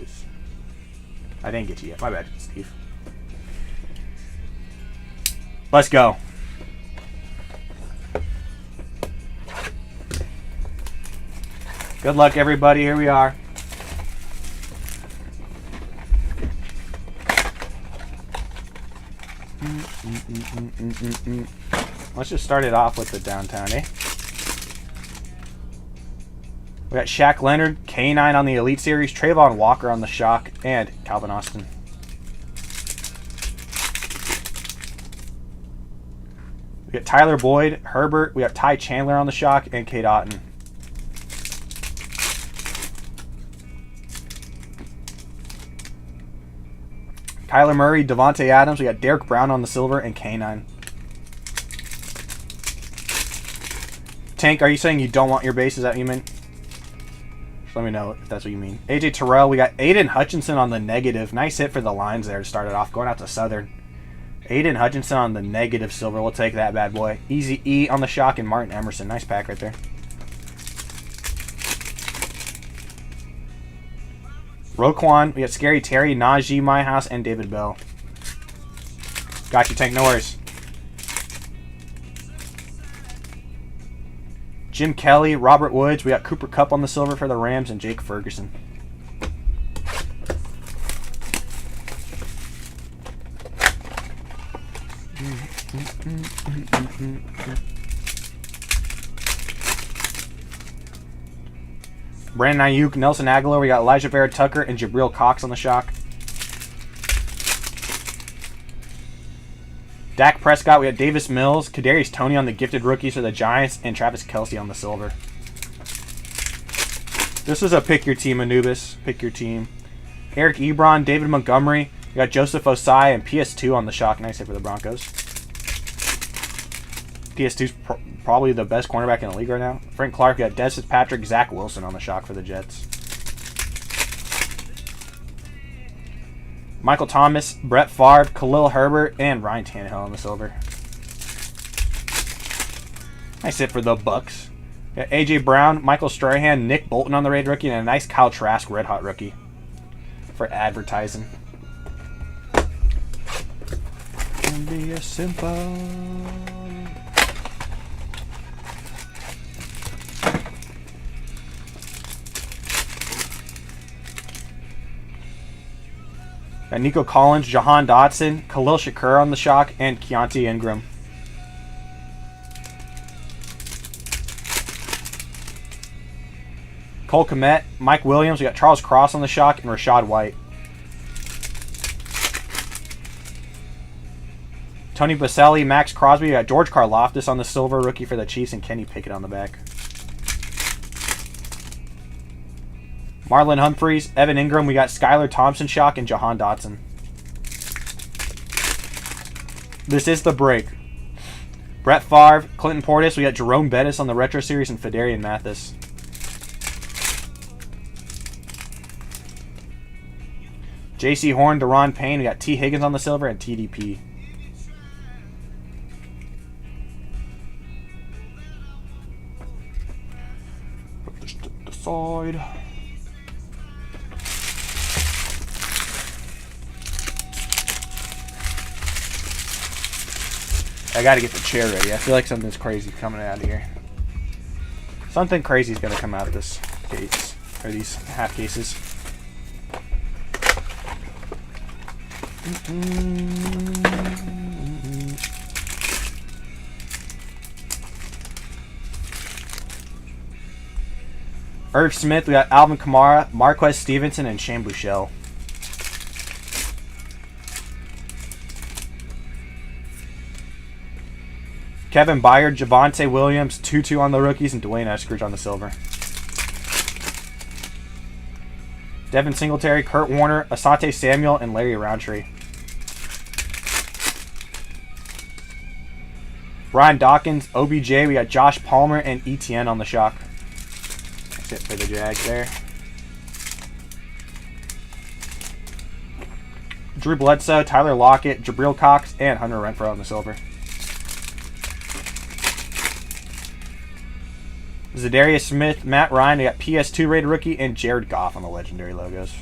is. I didn't get you yet. My bad, Steve. Let's go. Good luck, everybody. Here we are. Let's just start it off with the downtown, eh? We got Shaq Leonard, K9 on the Elite Series, Trayvon Walker on the Shock, and Calvin Austin. We got Tyler Boyd, Herbert, we got Ty Chandler on the Shock, and Kate Otten. Kyler Murray, Devontae Adams, we got Derek Brown on the Silver, and K9. Tank, are you saying you don't want your base? Is that what you mean? Let me know if that's what you mean. AJ Terrell, we got Aiden Hutchinson on the negative. Nice hit for the lines there to start it off. Going out to Southern. Aiden Hutchinson on the negative silver. We'll take that bad boy. Easy E on the Shock and Martin Emerson. Nice pack right there. Roquan, we got Scary Terry, Najee, My House, and David Bell. Got you, Tank. No worries. Jim Kelly, Robert Woods. We got Cooper Kupp on the silver for the Rams and Jake Ferguson. Brandon Ayuk, Nelson Aguilar. We got Elijah Vera Tucker and Jabril Cox on the Shock. Dak Prescott, we got Davis Mills, Kadarius Toney on the gifted rookies for the Giants, and Travis Kelce on the silver. This is a pick your team, Anubis. Pick your team. Eric Ebron, David Montgomery, we got Joseph Osai and PS2 on the Shock. Nice hit for the Broncos. PS2's probably the best cornerback in the league right now. Frank Clark, we got Des Fitzpatrick, Zach Wilson on the Shock for the Jets. Michael Thomas, Brett Favre, Khalil Herbert, and Ryan Tannehill on the silver. Nice hit for the Bucks. Got AJ Brown, Michael Strahan, Nick Bolton on the raid rookie, and a nice Kyle Trask red hot rookie for advertising. Can be a simple. Got Nico Collins, Jahan Dotson, Khalil Shakur on the Shock, and Keontae Ingram. Cole Kmet, Mike Williams, we got Charles Cross on the Shock, and Rashad White. Tony Baselli, Max Crosby, we got George Karlaftis on the silver, rookie for the Chiefs, and Kenny Pickett on the back. Marlon Humphreys, Evan Ingram, we got Skylar Thompson Shock, and Jahan Dotson. This is the break. Brett Favre, Clinton Portis, we got Jerome Bettis on the Retro Series, and Fedarian Mathis. J.C. Horn, Deron Payne, we got T. Higgins on the silver, and TDP. Put this to the side. I gotta get the chair ready. I feel like something's crazy coming out of here. Something crazy is gonna come out of this case, or these half cases. Irv Smith, we got Alvin Kamara, Marquez Stevenson, and Shane Buechele. Kevin Byard, Javonte Williams, Tutu on the rookies, and Dwayne Eskridge on the silver. Devin Singletary, Kurt Warner, Asante Samuel, and Larry Roundtree. Brian Dawkins, OBJ, we got Josh Palmer, and ETN on the Shock. That's it for the Jags there. Drew Bledsoe, Tyler Lockett, Jabril Cox, and Hunter Renfrow on the silver. Zadarius Smith, Matt Ryan, we got PS2 rated rookie, and Jared Goff on the legendary logos.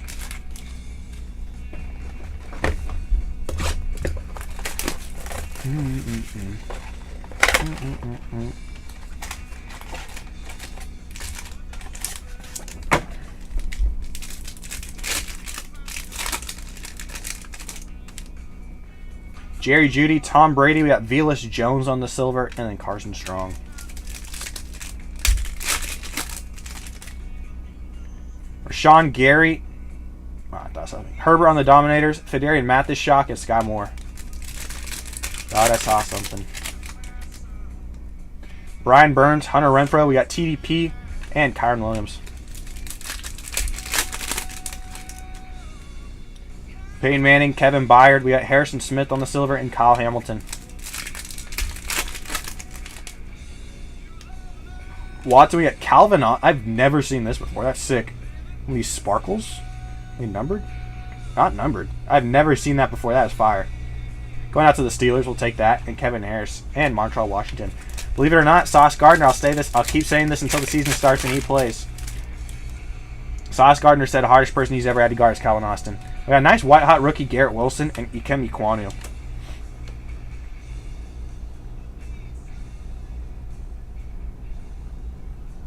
Jerry Jeudy, Tom Brady. We got Velus Jones on the silver, and then Carson Strong. Rashawn Gary. Oh, I thought something. Herbert on the Dominators. Fedarian Mathis Shock, and Sky Moore. God, I saw something. Brian Burns, Hunter Renfrow. We got TDP and Kyron Williams. Peyton Manning, Kevin Byard. We got Harrison Smith on the silver and Kyle Hamilton. Watson, we got Calvin on. I've never seen this before. That's sick. These sparkles? Are they numbered? Not numbered. I've never seen that before. That is fire. Going out to the Steelers, we'll take that. And Kevin Harris and Montreal Washington. Believe it or not, Sauce Gardner, I'll keep saying this until the season starts and he plays. Sauce Gardner said the hardest person he's ever had to guard is Calvin Austin. We got a nice white-hot rookie, Garrett Wilson, and Ikem Ekwonu.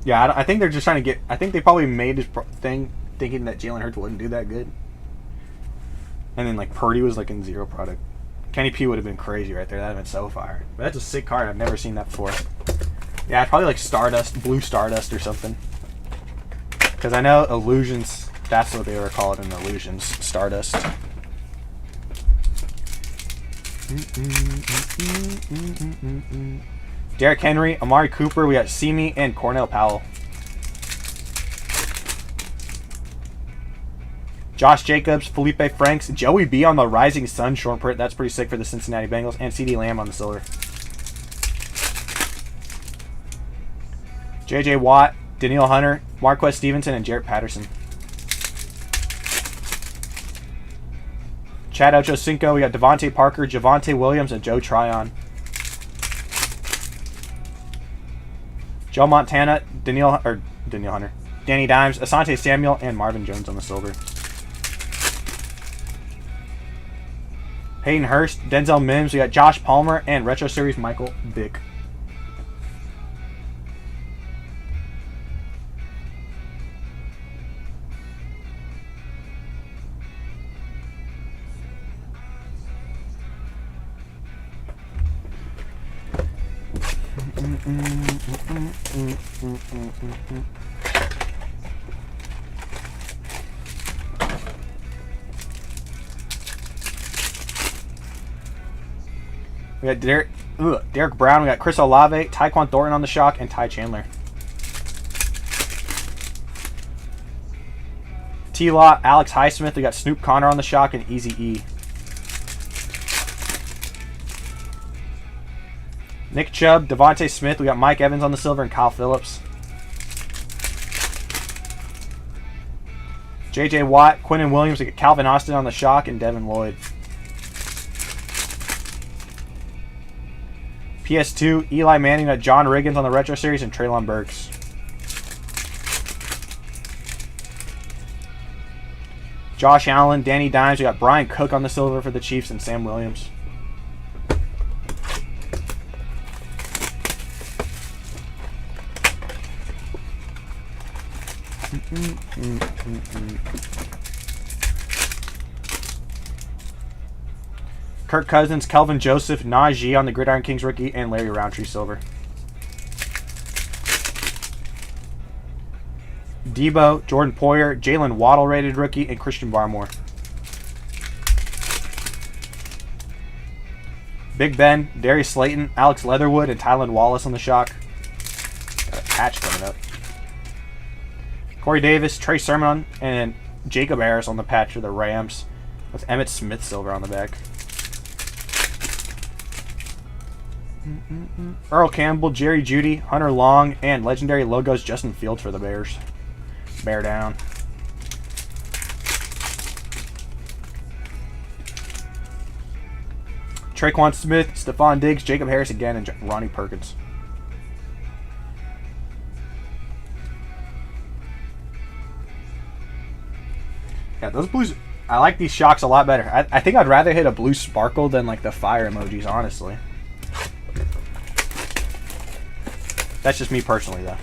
Yeah, I think they're just trying to get... I think they probably made this thing thinking that Jalen Hurts wouldn't do that good. And then, like, Purdy was, like, in zero product. Kenny P would have been crazy right there. That would have been so fire. But that's a sick card. I've never seen that before. Yeah, probably, like, Stardust, Blue Stardust or something. Because I know Illusions... That's what they were called in Illusions. Stardust. Derrick Henry, Amari Cooper. We got Simi and Cornell Powell. Josh Jacobs, Felipe Franks, Joey B on the Rising Sun short print. That's pretty sick for the Cincinnati Bengals. And CeeDee Lamb on the silver. J.J. Watt, Danielle Hunter, Marquez Stevenson, and Jarrett Patterson. Chad Ochocinco, we got Devontae Parker, Javonte Williams, and Joe Tryon. Joe Montana, Danielle Hunter, Danny Dimes, Asante Samuel, and Marvin Jones on the silver. Hayden Hurst, Denzel Mims, we got Josh Palmer, and Retro Series Michael Vick. We got Derek Brown. We got Chris Olave, Tyquan Thornton on the shock, and Ty Chandler. T-Law, Alex Highsmith. We got Snoop Connor on the shock and Easy E. Nick Chubb, Devontae Smith. We got Mike Evans on the silver and Kyle Phillips. J.J. Watt, Quinnen Williams. We got Calvin Austin on the shock and Devin Lloyd. PS2, Eli Manning. We got John Riggins on the Retro Series and Treylon Burks. Josh Allen, Danny Dimes. We got Brian Cook on the silver for the Chiefs and Sam Williams. Kirk Cousins, Kelvin Joseph, Najee on the Gridiron Kings rookie, and Larry Roundtree silver. Debo, Jordan Poyer, Jalen Waddle rated rookie, and Christian Barmore. Big Ben, Darius Slayton, Alex Leatherwood, and Tylan Wallace on the shock. Got a patch coming up. Corey Davis, Trey Sermon, and Jacob Harris on the patch for the Rams. With Emmitt Smith silver on the back. Earl Campbell, Jerry Jeudy, Hunter Long, and legendary logos Justin Fields for the Bears. Bear down. Traquan Smith, Stephon Diggs, Jacob Harris again, and Ronnie Perkins. Yeah, those blues I like these shocks a lot better. I think I'd rather hit a blue sparkle than like the fire emojis, honestly. That's just me personally, though.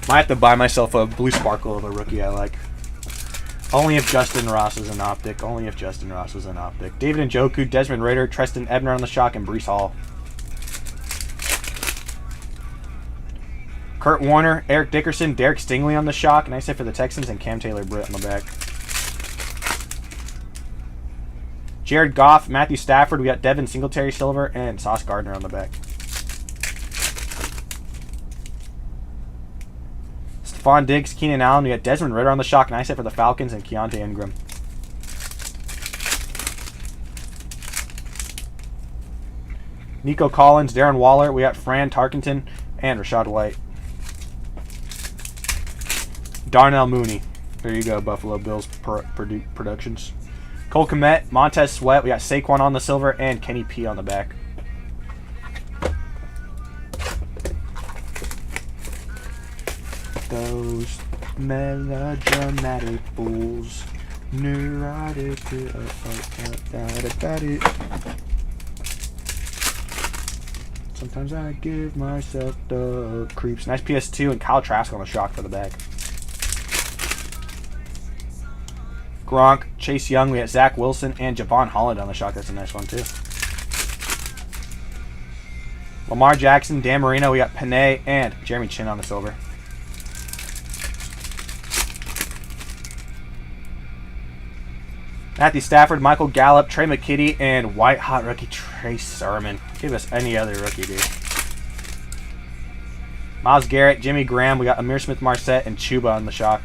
Might have to buy myself a blue sparkle of a rookie I like. Only if Justin Ross is an optic. Only if Justin Ross is an optic. David Njoku, Desmond Ridder, Treston Ebner on the shock, and Breece Hall. Kurt Warner, Eric Dickerson, Derek Stingley on the shock. Nice hit for the Texans, and Cam Taylor-Britt on the back. Jared Goff, Matthew Stafford. We got Devin Singletary silver, and Sauce Gardner on the back. Stephon Diggs, Keenan Allen. We got Desmond Ridder on the shock. Nice hit for the Falcons, and Keontae Ingram. Nico Collins, Darren Waller. We got Fran Tarkenton and Rachaad White. Darnell Mooney. There you go, Buffalo Bills Productions. Cole Kmet, Montez Sweat. We got Saquon on the silver and Kenny P on the back. Those melodramatic fools, neurotic. Sometimes I give myself the creeps. Nice PS2 and Kyle Trask on the shock for the back. Gronk, Chase Young, we got Zach Wilson, and Javon Holland on the shock. That's a nice one, too. Lamar Jackson, Dan Marino, we got Panay, and Jeremy Chin on the silver. Matthew Stafford, Michael Gallup, Trey McKitty, and white hot rookie Trey Sermon. Give us any other rookie, dude. Myles Garrett, Jimmy Graham, we got Amir Smith-Marset, and Chuba on the shock.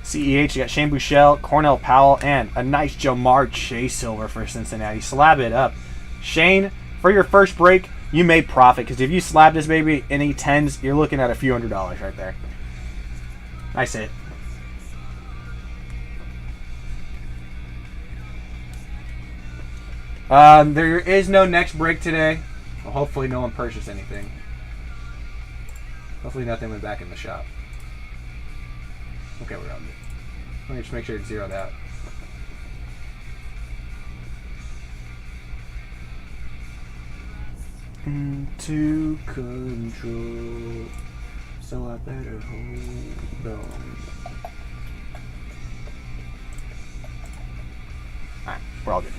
CEH, you got Shane Buechele, Cornell Powell, and a nice Jamar Chase silver for Cincinnati. Slab it up. Shane, for your first break, you made profit, because if you slab this baby in E10s, you're looking at a few $100s right there. Nice hit. There is no next break today. Well, hopefully no one purchased anything. Hopefully nothing went back in the shop. Okay, we're on it. Let me just make sure it's zeroed out. Into control, so I better hold on. Alright, we're all good.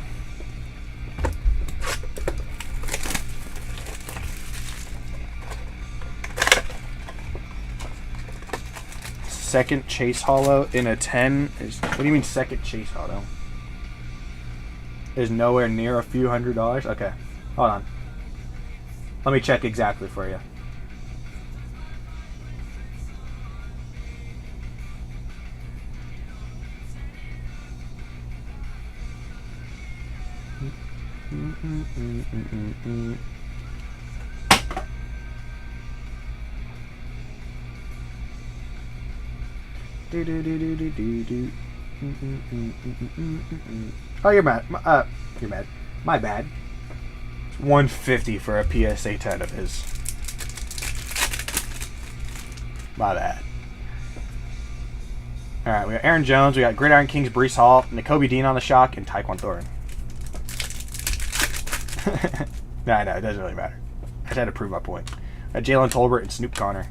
Second chase hollow in a 10 is, what do you mean second chase hollow? Is nowhere near a few $100s? Okay, hold on. Let me check exactly for you. Oh, you're mad. You're mad. My bad. It's 150 for a PSA 10 of his. My bad. All right, we got Aaron Jones. We got Gridiron Kings, Breece Hall, Nakobe Dean on the shock, and Tyquan Thornton. No, it doesn't really matter. I just had to prove my point. Jalen Tolbert and Snoop Connor.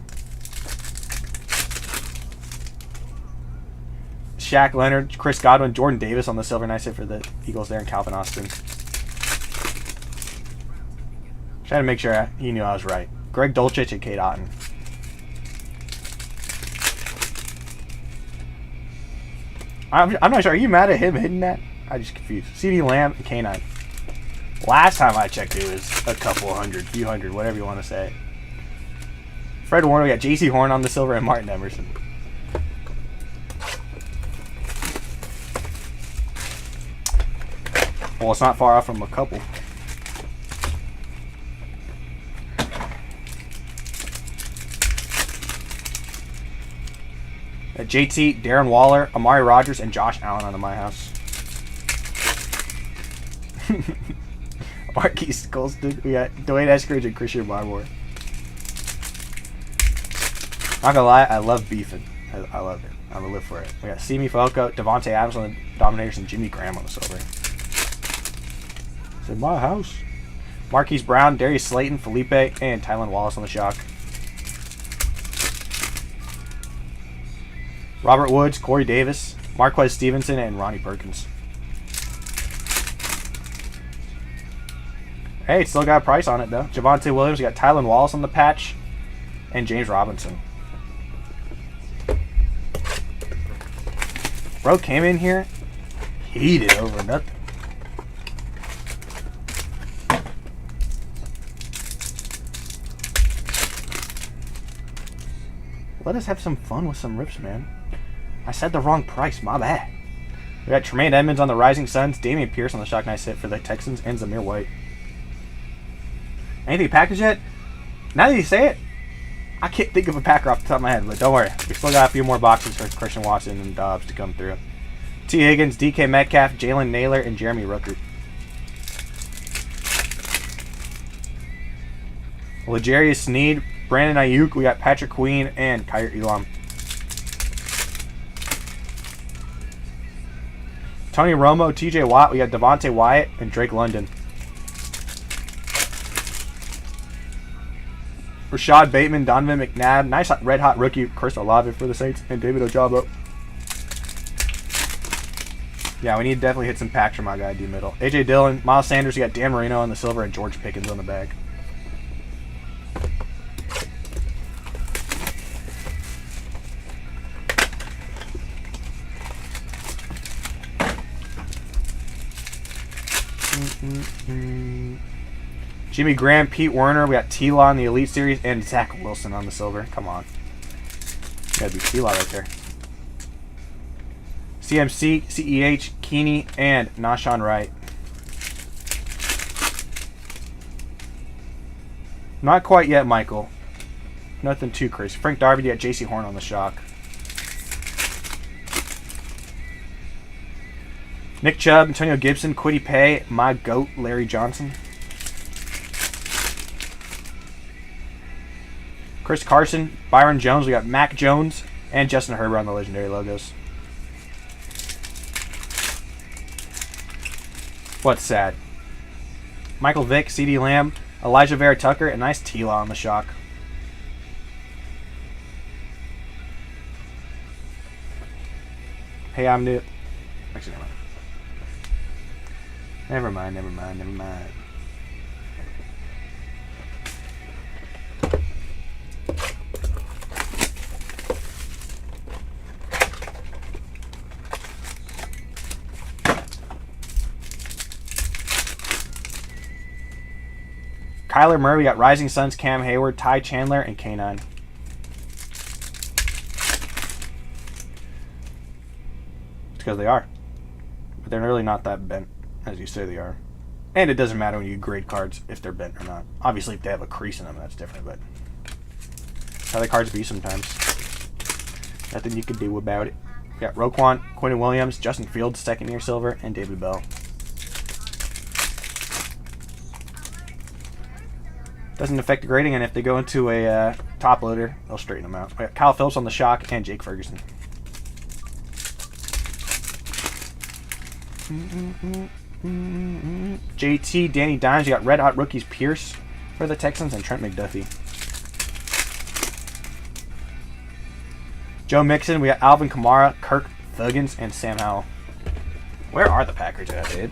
Shaq Leonard, Chris Godwin, Jordan Davis on the silver. Nice hit for the Eagles there, and Calvin Austin. Trying to make sure he knew I was right. Greg Dulcich and Kate Otten. I'm not sure. Are you mad at him hitting that? I'm just confused. CD Lamb and K9. Last time I checked, it was a couple hundred, few hundred, whatever you want to say. Fred Warner, we got J.C. Horn on the silver, and Martin Emerson. Well, it's not far off from a couple. JT, Darren Waller, Amari Rodgers, and Josh Allen on the My House. Marquise Colston. We got Dwayne Eskridge and Christian Barmore. Not gonna lie, I love beefing. I love it. I'm gonna live for it. We got Simi Falco, Devontae Adams on the Dominators, and Jimmy Graham on the silver. It's in my house. Marquise Brown, Darius Slayton, Felipe, and Tylen Wallace on the shock. Robert Woods, Corey Davis, Marquez Stevenson, and Ronnie Perkins. Hey, it's still got a price on it, though. Javonte Williams, we got Tylen Wallace on the patch, and James Robinson. Bro came in here heated over nothing. Let us have some fun with some rips, man. I said the wrong price. My bad. We got Tremaine Edmonds on the Rising Suns, Damian Pierce on the shock nice hit for the Texans, and Zamir White. Anything packaged yet? Now that you say it, I can't think of a packer off the top of my head, but don't worry. We still got a few more boxes for Christian Watson and Dobbs to come through. T. Higgins, DK Metcalf, Jalen Naylor, and Jeremy Ruckert. L'Jarius Sneed, Brandon Ayuk, we got Patrick Queen, and Kyrie Elam. Tony Romo, TJ Watt, we got Devontae Wyatt, and Drake London. Rashad Bateman, Donovan McNabb, nice red-hot rookie, Chris Olave for the Saints, and David Ojabo. Yeah, we need to definitely hit some packs from my guy, D-Middle. AJ Dillon, Miles Sanders, we got Dan Marino on the silver, and George Pickens on the bag. Jimmy Graham, Pete Werner, we got T-Law in the Elite Series, and Zach Wilson on the silver. Come on. Gotta be T-Law right there. CMC, CEH, Keeney, and Nashawn Wright. Not quite yet, Michael. Nothing too crazy. Frank Darby, you got JC Horn on the shock. Nick Chubb, Antonio Gibson, Kwity Paye, my GOAT, Larry Johnson. Chris Carson, Byron Jones, we got Mac Jones, and Justin Herbert on the legendary logos. What's sad? Michael Vick, CD Lamb, Elijah Vera Tucker, and nice T-Law on the shock. Hey, I'm new. Actually, never mind. Never mind. Kyler Murray, we got Rising Suns, Cam Hayward, Ty Chandler, and K9. It's because they are. But they're really not that bent, as you say they are. And it doesn't matter when you grade cards if they're bent or not. Obviously, if they have a crease in them, that's different, but that's how the cards be sometimes. Nothing you can do about it. We got Roquan, Quentin Williams, Justin Fields, second-year silver, and David Bell. Doesn't affect the grading, and if they go into a top loader, they'll straighten them out. We got Kyle Phillips on the shock, and Jake Ferguson. JT, Danny Dimes, you got red hot rookies Pierce for the Texans, and Trent McDuffie. Joe Mixon, we got Alvin Kamara, Kirk Thuggins, and Sam Howell. Where are the Packers at, dude?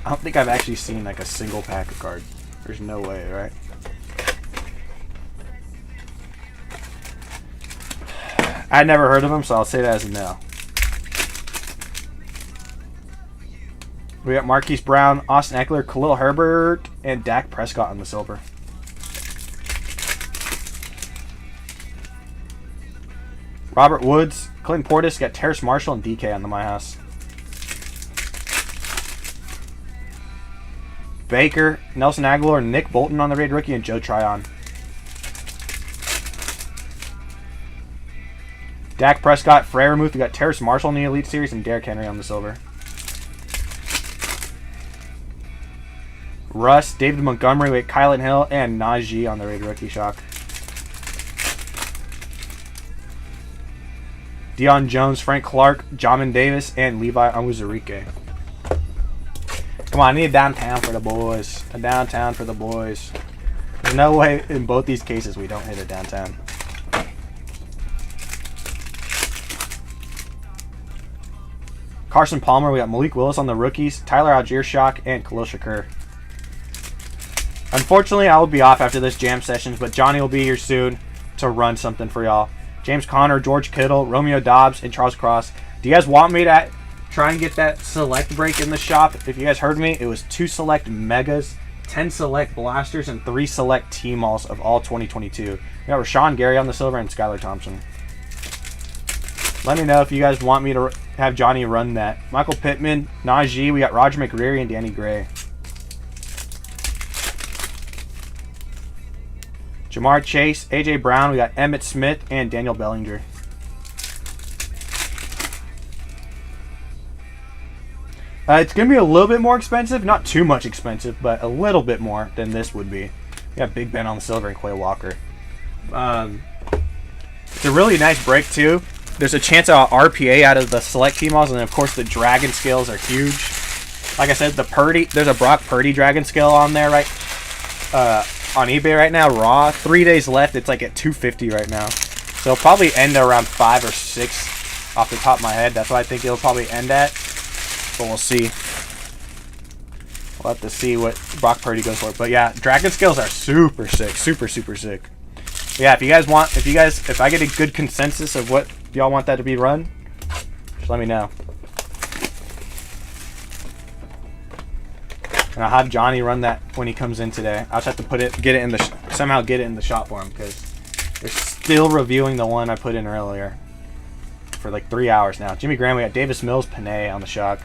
I don't think I've actually seen like a single Packer card. There's no way, right? I never heard of him, so I'll say that as a no. We got Marquise Brown, Austin Eckler, Khalil Herbert, and Dak Prescott on the silver. Robert Woods, Clinton Portis, got Terrace Marshall, and DK on the My House. Baker, Nelson Aguilar, Nick Bolton on the rated rookie, and Joe Tryon. Dak Prescott, Freiermuth, we got Terrace Marshall in the Elite Series, and Derrick Henry on the silver. Russ, David Montgomery, we got Kylan Hill, and Najee on the rated rookie shock. Deion Jones, Frank Clark, Jamin Davis, and Levi Onwuzurike. Come on, I need a downtown for the boys. A downtown for the boys. There's no way in both these cases we don't hit a downtown. Carson Palmer, we got Malik Willis on the rookies, Tyler Algier-Shock, and Khalil Shakur. Unfortunately, I will be off after this jam sessions, but Johnny will be here soon to run something for y'all. James Conner, George Kittle, Romeo Dobbs, and Charles Cross. Do you guys want me to try and get that select break in the shop? If you guys heard me, it was 2 select Megas, 10 select Blasters, and 3 select T-Malls of all 2022. We got Rashawn Gary on the silver and Skylar Thompson. Let me know if you guys want me to have Johnny run that. Michael Pittman, Najee, we got Roger McCreary and Danny Gray. Jamar Chase, A.J. Brown, we got Emmitt Smith and Daniel Bellinger. It's going to be a little bit more expensive. Not too much expensive, but a little bit more than this would be. We got Big Ben on the silver and Quay Walker. It's a really nice break, too. There's a chance of RPA out of the select T-Malls, and then, of course, the Dragon Scales are huge. Like I said, there's a Brock Purdy Dragon Scale on there, right? On eBay right now, raw. 3 days left. It's like at $250 right now. So it'll probably end at around 5 or 6 off the top of my head. That's what I think it'll probably end at. But we'll see. We'll have to see what Brock Purdy goes for. But yeah, Dragon Scales are super sick. Super, super sick. But yeah, if I get a good consensus of what y'all want that to be run, just let me know. And I'll have Johnny run that when he comes in today. I'll just have to somehow get it in the shop for him, because they're still reviewing the one I put in earlier for like 3 hours now. Jimmy Graham, we got Davis Mills, Panay on the shock.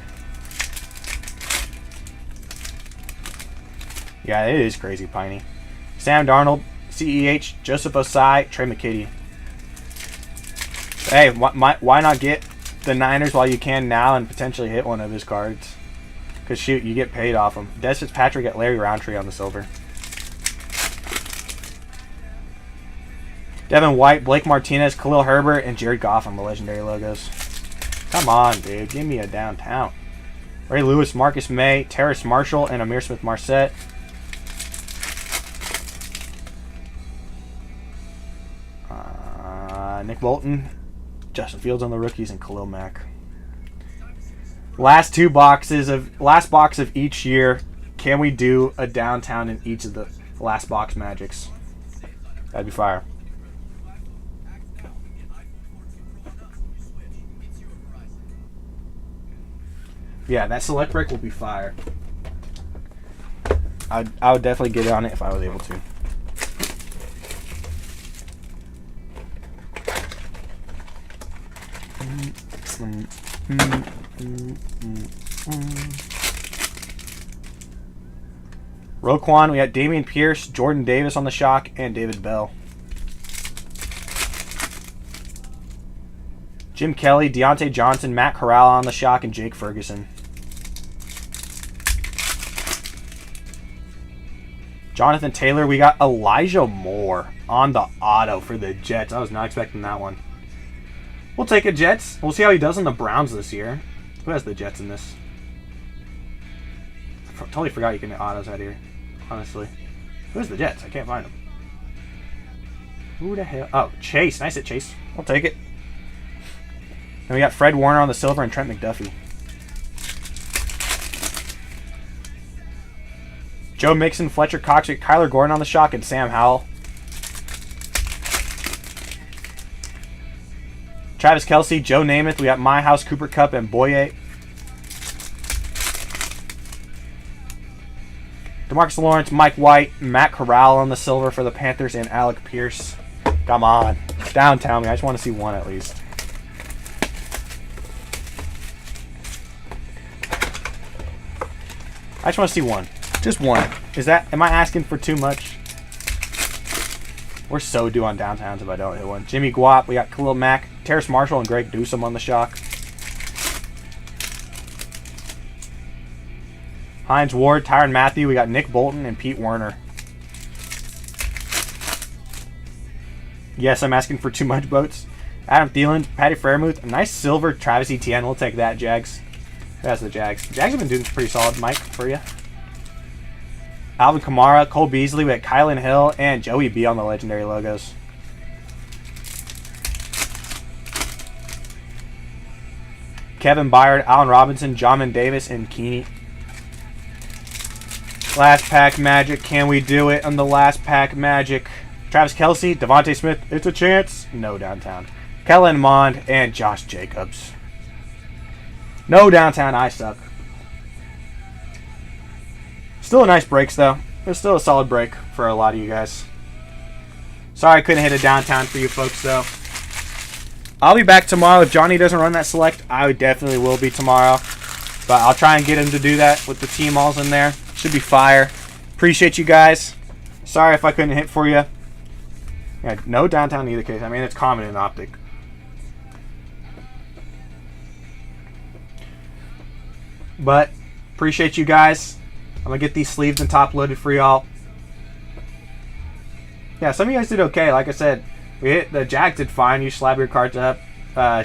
Yeah, it is crazy, Piney. Sam Darnold, CEH, Joseph Osai, Trey McKitty. Hey, why not get the Niners while you can now and potentially hit one of his cards? Because, shoot, you get paid off them. Des Fitzpatrick at Larry Roundtree on the silver. Devin White, Blake Martinez, Khalil Herbert, and Jared Goff on the legendary logos. Come on, dude. Give me a downtown. Ray Lewis, Marcus May, Terrace Marshall, and Amir Smith-Marset. Nick Bolton, Justin Fields on the rookies, and Khalil Mack. Last box of each year. Can we do a downtown in each of the last box magics? That'd be fire. Yeah, that select break will be fire. I would definitely get on it if I was able to. Roquan, we got Damian Pierce, Jordan Davis on the shock, and David Bell. Jim Kelly, Deontay Johnson, Matt Corral on the shock, and Jake Ferguson. Jonathan Taylor, we got Elijah Moore on the auto for the Jets. I was not expecting that one. We'll take a Jets. We'll see how he does on the Browns this year. Who has the Jets in this? I totally forgot you can get autos out here, honestly. Who's the Jets? I can't find them. Who the hell? Oh, Chase. Nice hit, Chase. I'll take it. And we got Fred Warner on the silver and Trent McDuffie. Joe Mixon, Fletcher Cox, Kyler Gordon on the shock, and Sam Howell. Travis Kelce, Joe Namath. We got My House, Cooper Kupp, and Boye. DeMarcus Lawrence, Mike White, Matt Corral on the silver for the Panthers, and Alec Pierce. Come on. Downtown me. I just want to see one at least. I just want to see one. Just one. Am I asking for too much? We're so due on downtowns if I don't hit one. Jimmy Guap, we got Khalil Mack, Terrace Marshall, and Greg Newsome on the shock. Hines Ward, Tyrann Mathieu, we got Nick Bolton, and Pete Werner. Yes, I'm asking for too much, Boats. Adam Thielen, Patty Freiermuth, a nice silver Travis Etienne. We'll take that, Jags. That's the Jags. Jags have been doing pretty solid, Mike, for you. Alvin Kamara, Cole Beasley, we got Kylan Hill, and Joey B on the legendary logos. Kevin Byard, Allen Robinson, Jamin Davis, and Keeney. Last pack magic. Can we do it on the last pack magic? Travis Kelce, Devontae Smith, it's a chance. No downtown. Kellen Mond, and Josh Jacobs. No downtown, I suck. Still a nice breaks, though. It's still a solid break for a lot of you guys. Sorry I couldn't hit a downtown for you folks, though. I'll be back tomorrow. If Johnny doesn't run that select, I definitely will be tomorrow. But I'll try and get him to do that with the team alls in there. Should be fire. Appreciate you guys. Sorry if I couldn't hit for you. Yeah, no downtown in either case. I mean, it's common in Optic. But appreciate you guys. I'm going to get these sleeves and top loaded for y'all. Yeah, some of you guys did okay. Like I said, we hit the Jack did fine. You slab your cards up.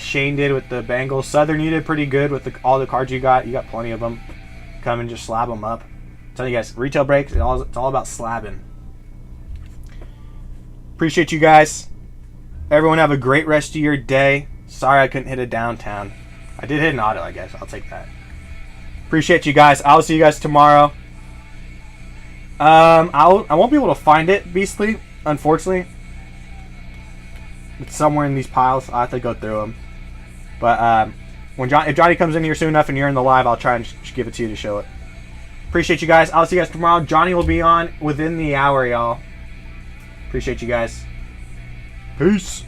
Shane did with the Bengals. Southern, you did pretty good with all the cards you got. You got plenty of them. Come and just slab them up. I'm telling you guys, retail breaks, it's all about slabbing. Appreciate you guys. Everyone have a great rest of your day. Sorry I couldn't hit a downtown. I did hit an auto, I guess. I'll take that. Appreciate you guys. I'll see you guys tomorrow. I won't be able to find it, Beastly, unfortunately. It's somewhere in these piles. I'll have to go through them. But if Johnny comes in here soon enough and you're in the live, I'll try and give it to you to show it. Appreciate you guys. I'll see you guys tomorrow. Johnny will be on within the hour, y'all. Appreciate you guys. Peace.